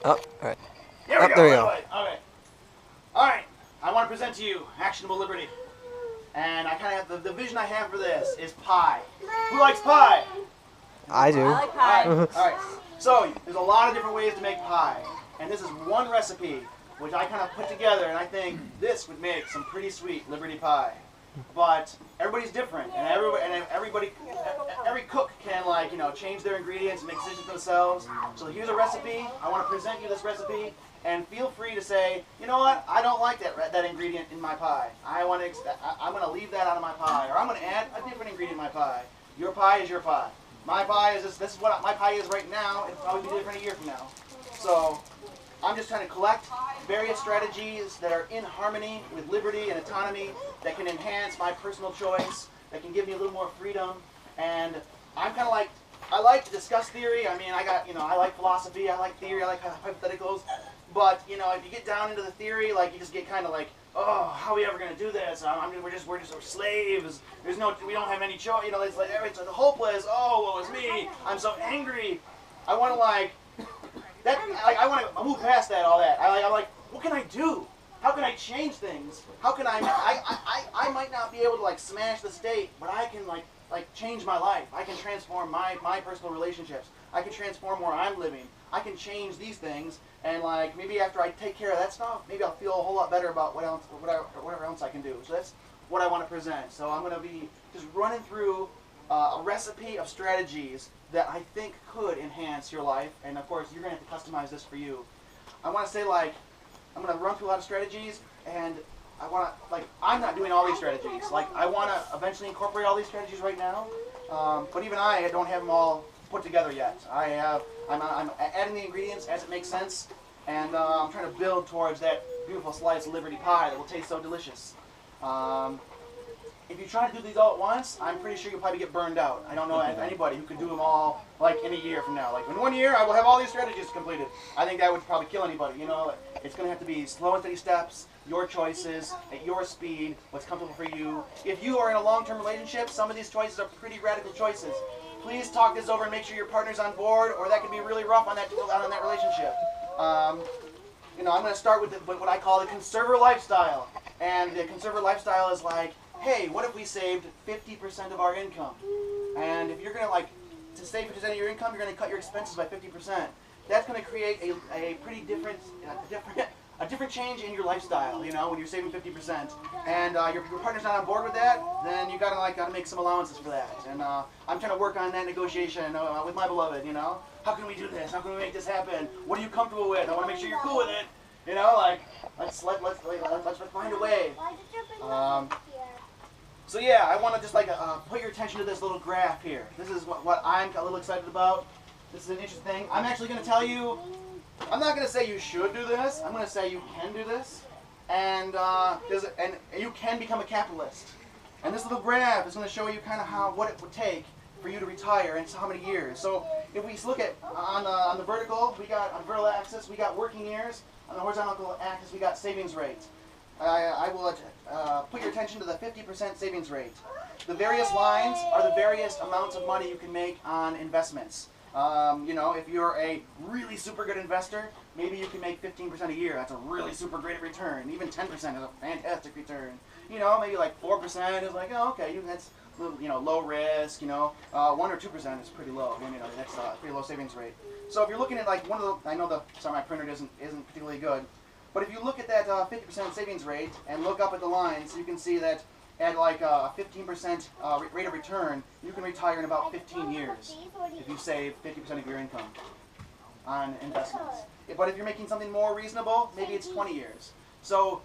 Oh, all right. There we go. There we Right go. away. Okay. All right. I want to present to you Actionable Liberty. And I kind of have the vision I have for this is pie. Who likes pie? I do. I like pie. All right. So there's a lot of different ways to make pie, and this is one recipe which I kind of put together, and I think this would make some pretty sweet Liberty pie. But everybody's different, and every cook can change their ingredients and make decisions themselves. So here's a recipe. I want to present you this recipe, and feel free to say, you know what, I don't like that ingredient in my pie. I'm going to leave that out of my pie, or I'm going to add a different ingredient in my pie. Your pie is your pie. My pie is this is what my pie is right now. It'll probably be different a year from now. So I'm just trying to collect various strategies that are in harmony with liberty and autonomy that can enhance my personal choice, that can give me a little more freedom. And I'm kind of like, I like to discuss theory. I mean, I like philosophy, I like theory, I like hypotheticals. But, if you get down into the theory, you just get kind of like, oh, how are we ever going to do this? We're just slaves. We don't have any choice. It's like the hope is, oh, what was me? I'm so angry. I want to I want to move past all that. I'm like, what can I do? How can I change things? How can I might not be able to smash the state, but I can change my life. I can transform my personal relationships. I can transform where I'm living. I can change these things, and maybe after I take care of that stuff, maybe I'll feel a whole lot better about whatever else I can do. So that's what I want to present. So I'm going to be just running through a recipe of strategies that I think could enhance your life, and of course you're going to have to customize this for you. I want to say I'm going to run through a lot of strategies, and I want to I'm not doing all these strategies. I want to eventually incorporate all these strategies right now, but even I don't have them all put together yet. I'm adding the ingredients as it makes sense, and I'm trying to build towards that beautiful slice of Liberty pie that will taste so delicious. If you try to do these all at once, I'm pretty sure you'll probably get burned out. I don't know anybody who can do them all in a year from now. In 1 year, I will have all these strategies completed. I think that would probably kill anybody. It's going to have to be slow and steady steps, your choices, at your speed, what's comfortable for you. If you are in a long-term relationship, some of these choices are pretty radical choices. Please talk this over and make sure your partner's on board, or that can be really rough on that relationship. I'm going to start with what I call the conservative lifestyle. And the conservative lifestyle is hey, what if we saved 50% of our income? And if you're going to save 50% of your income, you're going to cut your expenses by 50%. That's going to create a pretty different change in your lifestyle, when you're saving 50%. And your partner's not on board with that, then you got to make some allowances for that. And I'm trying to work on that negotiation with my beloved, How can we do this? How can we make this happen? What are you comfortable with? I want to make sure you're cool with it. Let's find a way. So yeah, I want to just put your attention to this little graph here. This is what I'm a little excited about. This is an interesting thing. I'm actually going to tell you, I'm not going to say you should do this. I'm going to say you can do this, and you can become a capitalist. And this little graph is going to show you kind of what it would take for you to retire and how many years. So if we look at on the vertical, on the vertical axis, we got working years. On the horizontal axis, we got savings rate. I will put your attention to the 50% savings rate. The various lines are the various amounts of money you can make on investments. If you're a really super good investor, maybe you can make 15% a year. That's a really super great return. Even 10% is a fantastic return. Maybe 4% is oh, okay, that's low risk. 1 or 2% is pretty low. That's a pretty low savings rate. So if you're looking at one of the, I know my printer isn't particularly good. But if you look at that 50% savings rate and look up at the lines, you can see that at a 15% rate of return, you can retire in about 15 years if you save 50% of your income on investments. But if you're making something more reasonable, maybe it's 20 years. So,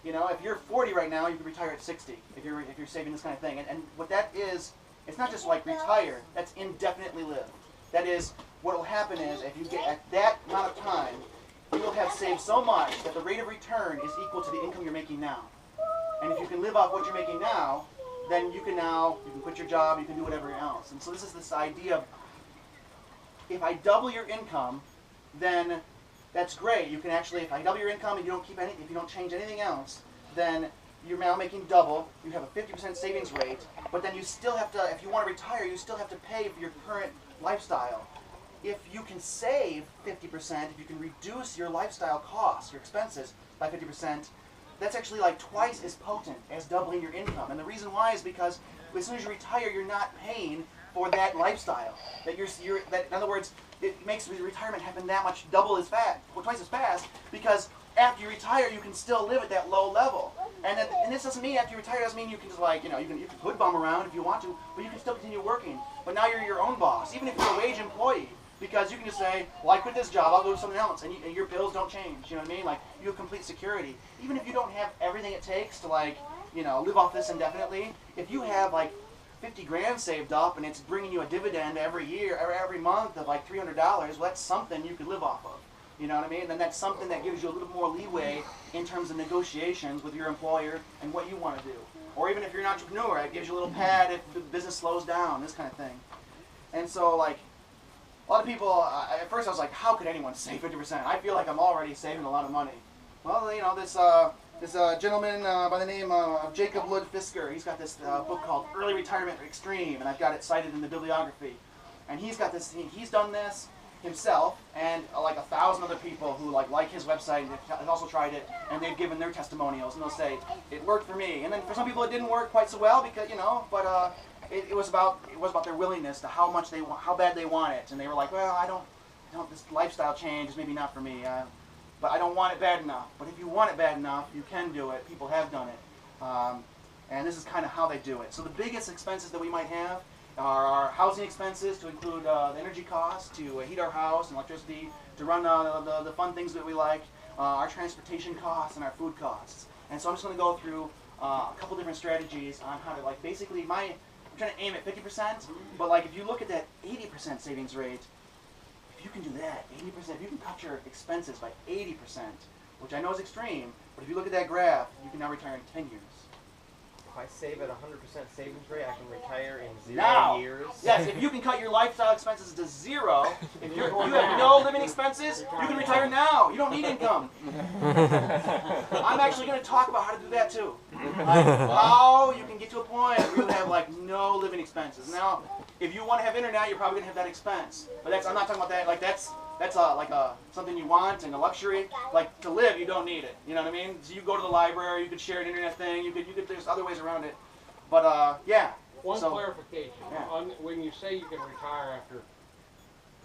if you're 40 right now, you can retire at 60 if you're saving this kind of thing. And what that is, it's not just retire, that's indefinitely live. That is, what will happen is if you get at that amount of time, you will have saved so much that the rate of return is equal to the income you're making now. And if you can live off what you're making now, then you can quit your job, you can do whatever else. And so this is this idea of, if I double your income, then that's great. You can actually, if I double your income and you don't if you don't change anything else, then you're now making double. You have a 50% savings rate, but then you still have to, if you want to retire, you still have to pay for your current lifestyle. if you can save 50%, if you can reduce your lifestyle costs, your expenses by 50%, that's actually like twice as potent as doubling your income. And the reason why is because as soon as you retire, you're not paying for that lifestyle. That that, in other words, it makes retirement happen that much twice as fast, because after you retire, you can still live at that low level. And this doesn't mean after you retire doesn't mean you can just like, you can hood bum around if you want to, but you can still continue working. But now you're your own boss, even if you're a wage employee, because you can just say, well, I quit this job, I'll go to something else, and your bills don't change. You know what I mean? Like, you have complete security. Even if you don't have everything it takes to like, live off this indefinitely, if you have like 50 grand saved up and it's bringing you a dividend every year, every month of like $300, well, that's something you could live off of. You know what I mean? Then that's something that gives you a little more leeway in terms of negotiations with your employer and what you want to do. Or even if you're an entrepreneur, it gives you a little pad if the business slows down, this kind of thing. And so, like, a lot of people, at first I was like, how could anyone save 50%? I feel like I'm already saving a lot of money. Well, this gentleman by the name of Jacob Ludfisker, he's got this book called Early Retirement Extreme, and I've got it cited in the bibliography. And he's got this, he's done this himself, and like 1,000 other people who like his website and have also tried it, and they've given their testimonials, and they'll say, it worked for me. And then for some people it didn't work quite so well, because, but it was about their willingness to how bad they want it. And they were like, well, I don't this lifestyle change is maybe not for me, but I don't want it bad enough. But if you want it bad enough, you can do it. People have done it. And this is kind of how they do it. So the biggest expenses that we might have are our housing expenses, to include the energy costs, to heat our house and electricity, to run the fun things that we like, our transportation costs, and our food costs. And so I'm just going to go through a couple different strategies on how to, like, basically I'm trying to aim at 50%, but like if you look at that 80% savings rate, if you can do that, 80%, if you can cut your expenses by 80%, which I know is extreme, but if you look at that graph, you can now retire in 10 years. If I save at 100% savings rate, I can retire in 0 years. Yes, if you can cut your lifestyle expenses to 0, if you have no living expenses, you can retire now. You don't need income. I'm actually going to talk about how to do that too. Like how you can get to a point where you have like no living expenses. Now, if you want to have internet, you're probably going to have that expense. But I'm not talking about that. Like that's something you want and a luxury. Like to live, you don't need it. You know what I mean? So you go to the library, you could share an internet thing. You could. There's other ways around it. But yeah. One clarification. Yeah. When you say you can retire after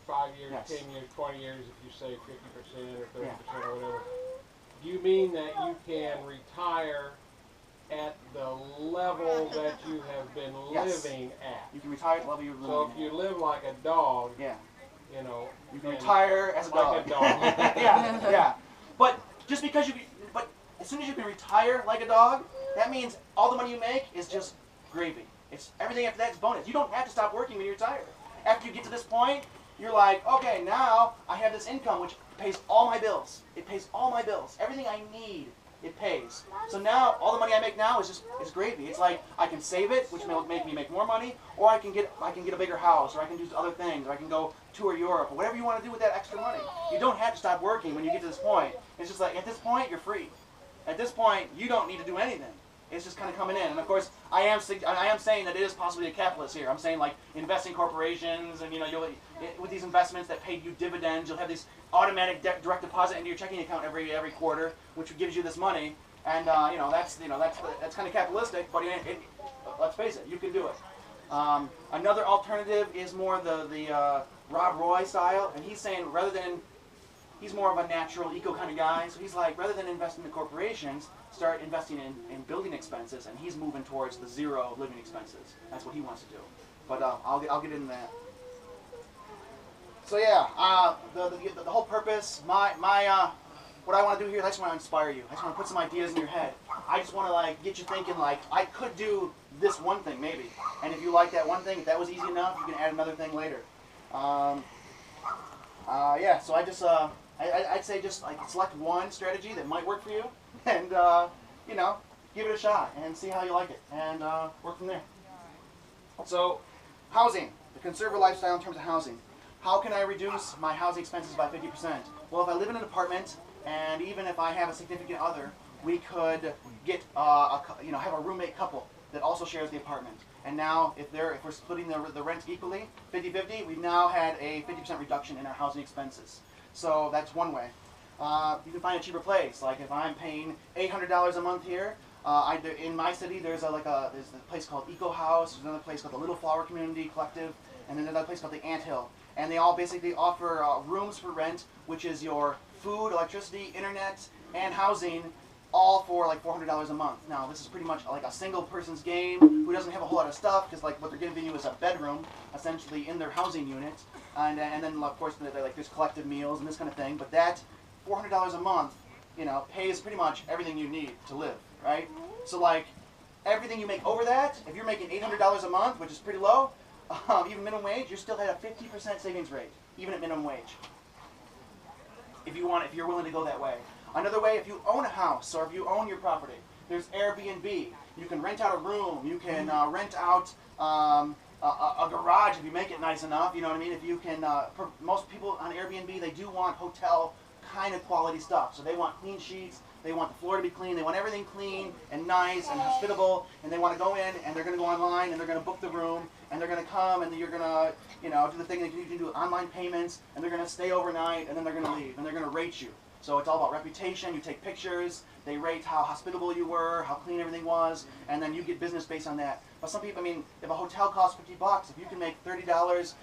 5 years, yes. 10 years, 20 years, if you save 50% or 30% or whatever, do you mean that you can retire at the level that you have been living at? You can retire at the level you're living at. So if you live like a dog, you can retire as a dog. Like a dog. yeah. But just because but as soon as you can retire like a dog, that means all the money you make is just gravy. It's everything after that is bonus. You don't have to stop working when you retire. After you get to this point, you're like, okay, now I have this income which pays all my bills. It pays all my bills. Everything I need, it pays. So now all the money I make now is gravy. It's like I can save it, which will make me make more money, or I can get a bigger house, or I can do other things, or I can go tour Europe, or whatever you want to do with that extra money. You don't have to stop working when you get to this point. It's just like at this point you're free. At this point you don't need to do anything. It's just kind of coming in. And of course, I am saying that it is possibly a capitalist here. I'm saying like investing corporations, and you'll with these investments that pay you dividends, you'll have this automatic direct deposit into your checking account every quarter, which gives you this money. And that's kind of capitalistic. But let's face it, you can do it. Another alternative is more the Rob Roy style, and he's saying he's more of a natural eco kind of guy. So he's like, rather than investing in corporations, start investing in building expenses, and he's moving towards the 0 living expenses. That's what he wants to do. But I'll get into that. So yeah, the whole purpose, what I want to do here, I just want to inspire you. I just want to put some ideas in your head. I just want to like get you thinking like I could do this one thing maybe, and if you like that one thing, if that was easy enough, you can add another thing later. Yeah. So I'd say just like select one strategy that might work for you, and give it a shot and see how you like it, and work from there. So, housing, the conservative lifestyle in terms of housing. How can I reduce my housing expenses by 50%? Well, if I live in an apartment, and even if I have a significant other, we could get have a roommate couple that also shares the apartment. and now if we're splitting the rent equally, 50-50, we've now had a 50% reduction in our housing expenses. So that's one way. You can find a cheaper place. Like if I'm paying $800 a month here, in my city there's a place called Eco House. There's another place called the Little Flower Community Collective, and then another place called the Ant Hill. And they all basically offer rooms for rent, which is your food, electricity, internet, and housing, all for like $400 a month. Now this is pretty much like a single person's game who doesn't have a whole lot of stuff, because like what they're giving you is a bedroom essentially in their housing unit, and then of course there's collective meals and this kind of thing. But that $400 a month, pays pretty much everything you need to live, right? So like everything you make over that, if you're making $800 a month, which is pretty low, even minimum wage, you're still at a 50% savings rate, even at minimum wage. If you're willing to go that way. Another way, if you own a house or if you own your property, there's Airbnb. You can rent out a room. You can rent out a garage if you make it nice enough. You know what I mean? If you can, most people on Airbnb, they do want hotel kind of quality stuff. So they want clean sheets. They want the floor to be clean. They want everything clean and nice and hospitable. And they want to go in and they're going to go online and they're going to book the room and they're going to come and you're going to, do the thing that you can do online payments, and they're going to stay overnight and then they're going to leave and they're going to rate you. So it's all about reputation. You take pictures, they rate how hospitable you were, how clean everything was, and then you get business based on that. But some people, if a hotel costs $50, if you can make $30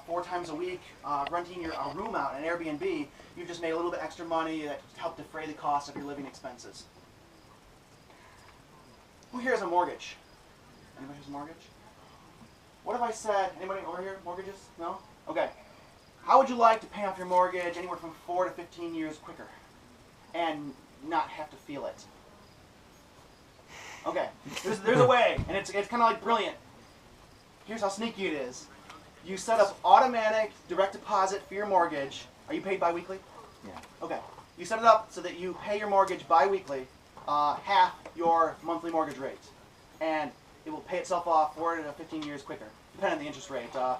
4 times a week renting your room out in Airbnb, you've just made a little bit extra money that help defray the cost of your living expenses. Who here has a mortgage? Anybody has a mortgage? What if I said, anybody over here, mortgages? No? Okay. How would you like to pay off your mortgage anywhere from 4 to 15 years quicker and not have to feel it? Okay, there's a way, and it's kind of like brilliant. Here's how sneaky it is. You set up automatic direct deposit for your mortgage. Are you paid bi-weekly? Yeah. Okay. You set it up so that you pay your mortgage bi-weekly, half your monthly mortgage rate. And it will pay itself off 4 to 15 years quicker, depending on the interest rate. I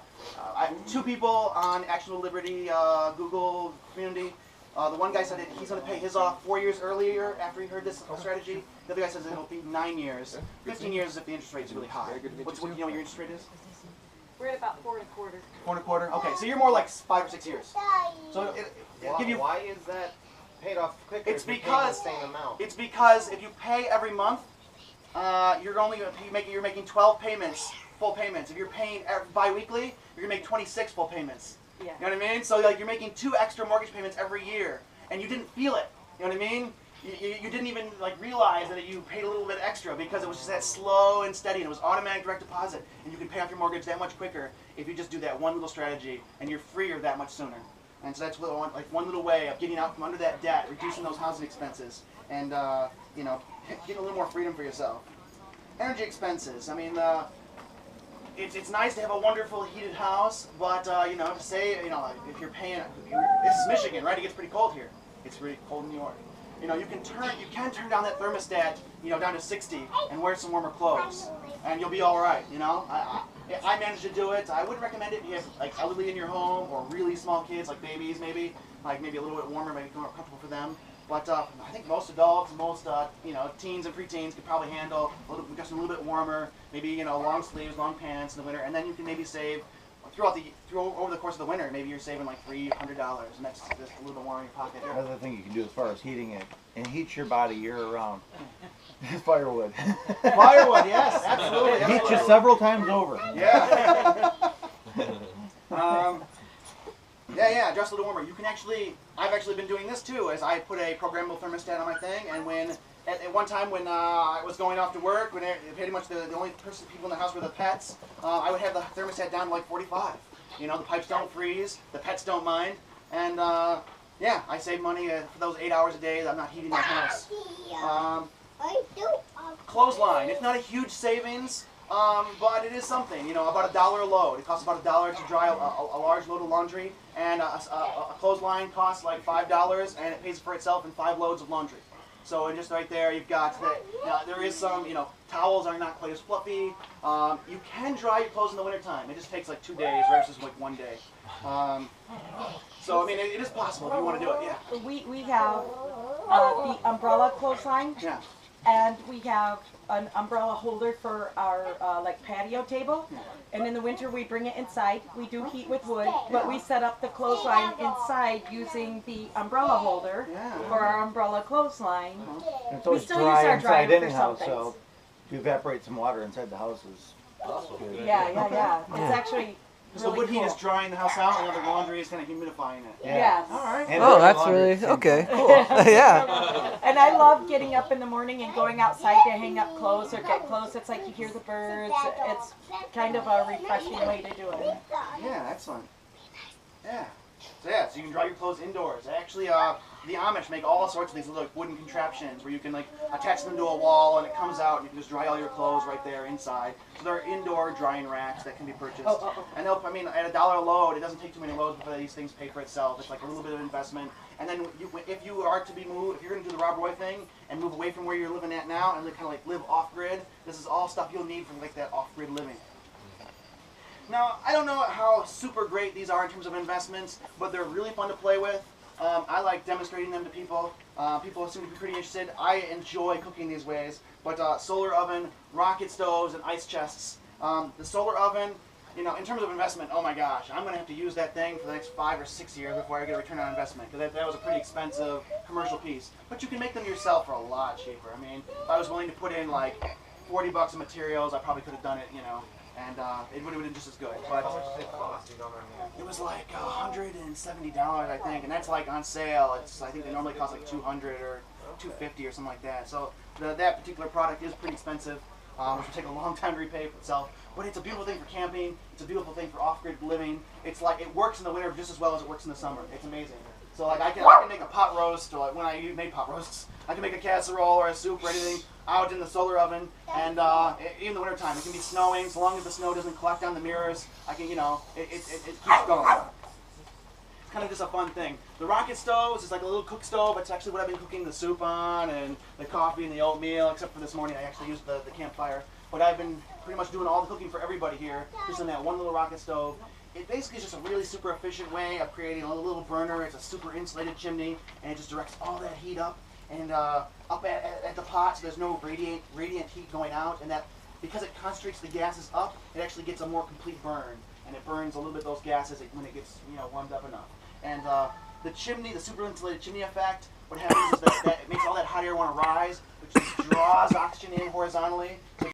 have 2 people on Actionable Liberty Google community. The one guy said he's going to pay his off 4 years earlier after he heard this strategy. The other guy says it'll be 9 years. 15 years if the interest rate is really high. What do you know what your interest rate is? We're at about 4 1/4. 4 1/4? Okay, so you're more like 5 or 6 years. So it'll give you. Why is that paid off quicker? It's if you're because paying the same amount? It's because if you pay every month, you're making 12 payments, full payments. If you're paying bi-weekly, you're gonna make 26 full payments. Yeah. You know what I mean? So like you're making 2 extra mortgage payments every year, and you didn't feel it. You know what I mean? You didn't even like realize that you paid a little bit extra because it was just that slow and steady, and it was automatic direct deposit, and you can pay off your mortgage that much quicker if you just do that one little strategy, and you're freer that much sooner. And so that's one little way of getting out from under that debt, reducing those housing expenses, and getting a little more freedom for yourself. Energy expenses. It's nice to have a wonderful heated house, but say if you're paying, this is Michigan, right? It gets pretty cold here. It's really cold in New York. You can turn down that thermostat, down to 60 and wear some warmer clothes, and you'll be all right. I managed to do it. I wouldn't recommend it if you have like elderly in your home or really small kids, like babies, maybe a little bit warmer, maybe more comfortable for them. But I think most adults, most teens and preteens could probably handle just a little bit warmer. Maybe long sleeves, long pants in the winter, and then you can maybe save over the course of the winter. Maybe you're saving like $300, and that's just a little bit more in your pocket. Another thing you can do as far as heating it, and heat your body year round. Firewood. Firewood, yes, absolutely. Heat you several times over. Yeah. Yeah, just a little warmer. You can I've actually been doing this too, as I put a programmable thermostat on my thing, and at one time when I was going off to work, when pretty much the only people in the house were the pets, I would have the thermostat down to like 45. The pipes don't freeze, the pets don't mind, and I save money for those 8 hours a day that I'm not heating my house. Clothesline. It's not a huge savings, but it is something. About $1 a load. It costs about $1 to dry a large load of laundry, and a clothesline costs like $5, and it pays for itself in 5 loads of laundry. So just right there, you've got that. There is some, towels are not quite as fluffy. You can dry your clothes in the wintertime. It just takes like 2 days versus like 1 day. So it is possible if you want to do it. Yeah. We have the umbrella clothesline. Yeah. and we have an umbrella holder for our like patio table. And in the winter we bring it inside. We do heat with wood, but we set up the clothesline inside using the umbrella holder for our umbrella clothesline. And it's We always still use dry our inside dryer for anyhow, some so things. if you evaporate some water inside the house is good. Yeah. It's actually So really the wood heat cool. is drying the house out, and the laundry is kind of humidifying it. Yes. All right. And Oh, dirty that's laundry really at the same okay. time. Cool. Yeah. And I love getting up in the morning and going outside to hang up clothes or get clothes. It's like you hear the birds. It's kind of a refreshing way to do it. Yeah, excellent. Yeah. So you can dry your clothes indoors. Actually, the Amish make all sorts of these little wooden contraptions where you can like attach them to a wall and it comes out and you can just dry all your clothes right there inside. So there are indoor drying racks that can be purchased. And they'll, I mean, at $1 a load, it doesn't take too many loads before these things pay for itself. It's like a little bit of investment. And then if you are to be moved, if you're going to do the Rob Roy thing and move away from where you're living at now and kind of like live off-grid, this is all stuff you'll need for like that off-grid living. Now, I don't know how super great these are in terms of investments, but they're really fun to play with. I like demonstrating them to people. People seem to be pretty interested. I enjoy cooking these ways, but solar oven, rocket stoves, and ice chests. The solar oven, you know, in terms of investment, oh my gosh, I'm going to have to use that thing for the next 5 or 6 years before I get a return on investment, because that was a pretty expensive commercial piece. But you can make them yourself for a lot cheaper. I mean, if I was willing to put in like $40 of materials, I probably could have done it, you know. And it would have been just as good. But How much does it cost? You don't know. it was like $170, I think, and that's like on sale. It's I think they normally cost like $200 or $250 or something like that. So that particular product is pretty expensive, which will take a long time to repay for itself. But it's a beautiful thing for camping. It's a beautiful thing for off-grid living. It's like it works in the winter just as well as it works in the summer. It's amazing. So like I can make a pot roast, or like when I made pot roasts, I can make a casserole or a soup or anything out in the solar oven, and in the wintertime, it can be snowing, so long as the snow doesn't collect down the mirrors, I can, you know, it keeps going. It's kind of just a fun thing. The rocket stoves is like a little cook stove. It's actually what I've been cooking the soup on, and the coffee and the oatmeal, except for this morning I actually used the campfire. But I've been pretty much doing all the cooking for everybody here, just in that one little rocket stove. It basically is just a really super efficient way of creating a little burner. It's a super insulated chimney, and it just directs all that heat up and up at the pot, so there's no radiant heat going out, and that because it concentrates the gases up, it actually gets a more complete burn, and it burns a little bit of those gases when it gets, you know, warmed up enough. And the chimney, the super insulated chimney effect, what happens is that it makes all that hot air want to rise, which just draws oxygen in horizontally. So